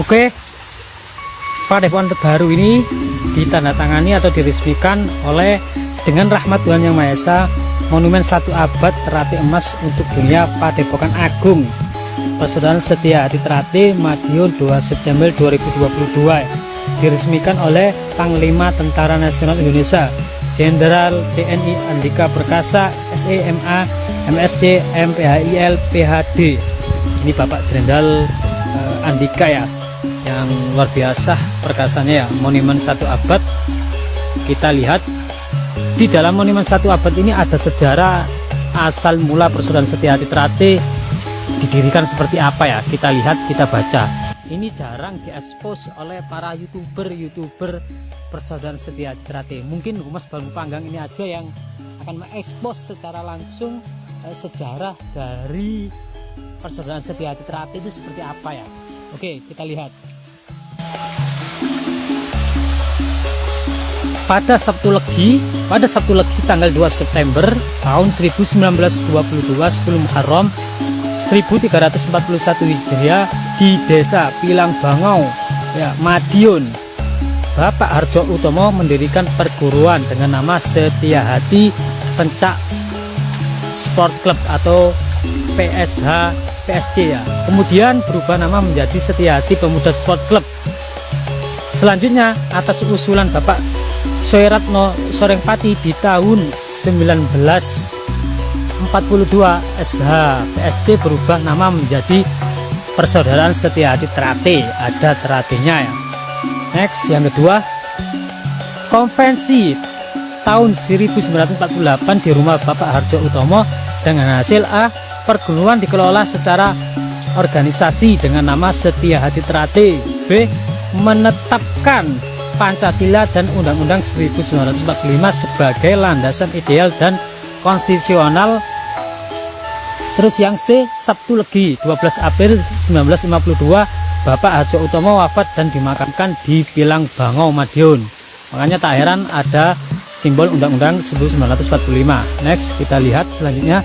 Oke, Padepokan terbaru ini ditandatangani atau diresmikan oleh dengan rahmat Tuhan Yang Maha Esa, Monumen 1 Abad Terate Emas untuk Dunia Padepokan Agung Persaudaraan Setia Hati Terate, Madiun 2 September 2022, diresmikan oleh Panglima Tentara Nasional Indonesia Jenderal TNI Andika Perkasa, SEMA, MSc, MPHIL, PhD. Ini Bapak Jenderal Andika ya, yang luar biasa perkasanya ya. Monumen 1 abad. Kita lihat di dalam monumen 1 abad ini ada sejarah asal mula Persaudaraan Setia Hati Terate didirikan seperti apa ya. Kita lihat, kita baca. Ini jarang diekspos oleh para youtuber Persaudaraan Setia Hati Terate. Mungkin Humas Bambu Panggang ini aja yang akan mengekspos secara langsung sejarah dari Persaudaraan Setia Hati Terate itu seperti apa ya. Oke, kita lihat. Pada Sabtu Legi tanggal 2 September tahun 1922, 10 Muharram 1341 Hijriah, di Desa Pilang Bangau ya, Madiun, Bapak Harjo Utomo mendirikan perguruan dengan nama Setia Hati Pencak Sport Club atau PSC ya. Kemudian berubah nama menjadi Setia Hati Pemuda Sport Club. Selanjutnya atas usulan Bapak Soeratno Sorengpati di tahun 1942, SH PSC berubah nama menjadi Persaudaraan Setia Hati Terate, ada teratenya ya. Next, yang kedua, konvensi tahun 1948 di rumah Bapak Harjo Utomo dengan hasil A, perguruan dikelola secara organisasi dengan nama Setia Hati Terate. B, menetapkan Pancasila dan Undang-Undang 1945 sebagai landasan ideal dan konstitusional. Terus yang C, Sabtu Legi 12 April 1952, Bapak Harjo Utomo wafat dan dimakamkan di Pilang Bangau, Madiun. Makanya tak heran ada simbol Undang-Undang 1945. Next, kita lihat selanjutnya.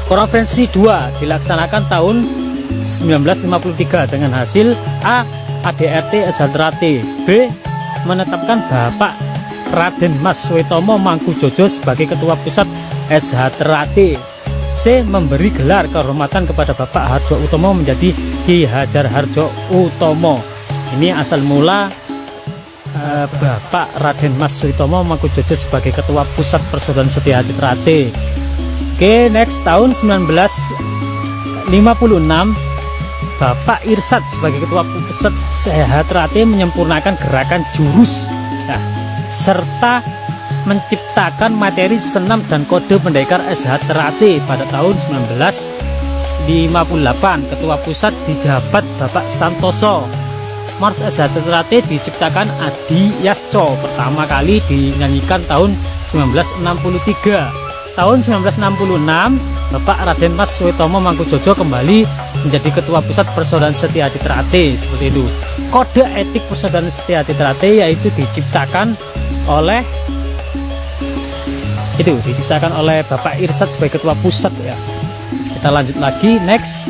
Konferensi 2 dilaksanakan tahun 1953 dengan hasil A, ADRT SH Terate. B, menetapkan Bapak Raden Mas Suetomo Mangkujojo sebagai Ketua Pusat SH Terate. C, memberi gelar kehormatan kepada Bapak Harjo Utomo menjadi Ki Hajar Harjo Utomo. Ini asal mula Bapak Raden Mas Suetomo Mangkujojo sebagai Ketua Pusat Persaudaraan Setia Hati Terate. Oke, next, tahun 1956 Bapak Irsad sebagai Ketua Pusat SH Terate menyempurnakan gerakan jurus serta menciptakan materi senam dan kode pendekar SH Terate. Pada tahun 1958 Ketua Pusat dijabat Bapak Santoso. Mars SH Terate diciptakan Adi Yasco, pertama kali dinyanyikan tahun 1963. Tahun 1966 Bapak Raden Mas Suetomo Mangkujojo kembali menjadi Ketua Pusat Persaudaraan Setia Hati Terate, seperti itu. Kode etik Persaudaraan Setia Hati Terate yaitu diciptakan oleh Bapak Irsad sebagai Ketua Pusat ya. Kita lanjut lagi, next.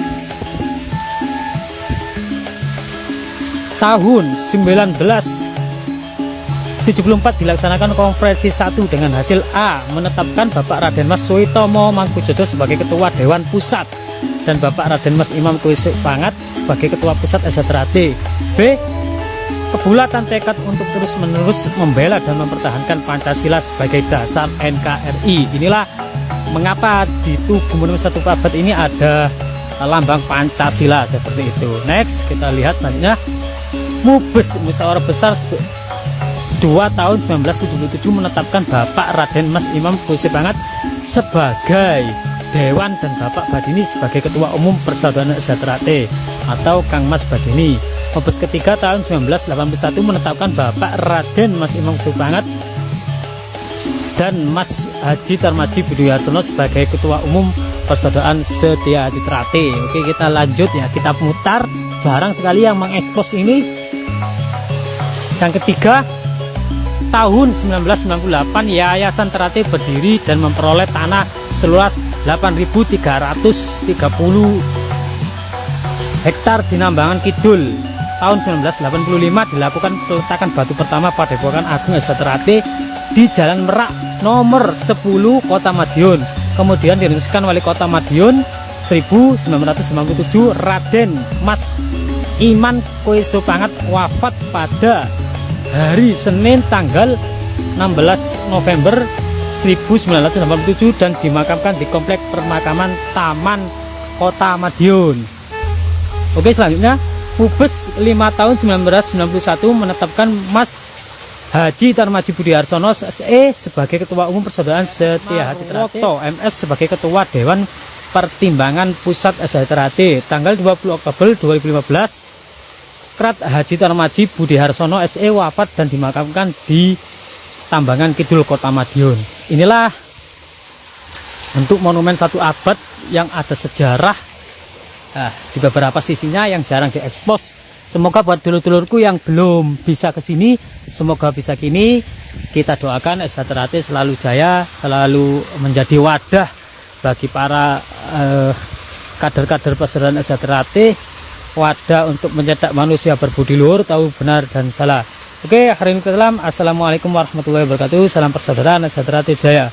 Tahun 1974 dilaksanakan konferensi 1 dengan hasil A, menetapkan Bapak Raden Mas Suetomo Mangkujojo sebagai Ketua Dewan Pusat dan Bapak Raden Mas Imam Kuisuk Pangat sebagai Ketua Pusat SH Terate. B, kebulatan tekad untuk terus-menerus membela dan mempertahankan Pancasila sebagai dasar NKRI. Inilah mengapa di tubuh monumen 1 abad ini ada lambang Pancasila seperti itu. Next, kita lihat selanjutnya. Mubes Musyawarah Besar 2 tahun 1977 menetapkan Bapak Raden Mas Imam Kuisuk Pangat sebagai Dewan dan Bapak Badini sebagai Ketua Umum Persaudaraan SH Terate atau Kang Mas Badini. Mubes ketiga tahun 1981 menetapkan Bapak Raden Mas Imam Kuisuk Pangat dan Mas Haji Tarmaji Budioarsono sebagai Ketua Umum Persaudaraan Setia Hati Terate. Oke, kita lanjut ya, kita putar. Jarang sekali yang mengekspos ini. Yang ketiga, tahun 1998 Yayasan Terate berdiri dan memperoleh tanah seluas 8.330 hektar di Nambangan Kidul. Tahun 1985 dilakukan peletakan batu pertama Padepokan Agung SH Ternate di Jalan Merak nomor 10 Kota Madiun. Kemudian diresmikan Wali Kota Madiun 1997. Raden Mas Iman Koesopangat wafat pada hari Senin tanggal 16 November 1987 dan dimakamkan di Komplek Permakaman Taman Kota Madiun. Oke, selanjutnya Pubes 5 tahun 1991 menetapkan Mas Haji Tarmaji Budi Harsono SE sebagai Ketua Umum Persaudaraan Setia Hati Ternate, MS sebagai Ketua Dewan Pertimbangan Pusat SH Ternate. Tanggal 20 Oktober 2015 Krat Haji Tarmaji Budi Harsono SE wafat dan dimakamkan di Tambangan Kidul Kota Madiun. Inilah bentuk monumen 1 abad yang ada sejarah di beberapa sisinya yang jarang diekspos. Semoga buat dulur-dulurku yang belum bisa ke sini, semoga bisa kini. Kita doakan SH Ternate selalu jaya, selalu menjadi wadah bagi para kader-kader persaudaraan SH Ternate, wadah untuk mencetak manusia berbudi luhur, tahu benar dan salah. Oke, hari ini salam. Assalamualaikum warahmatullahi wabarakatuh. Salam persaudaraan SH Ternate jaya.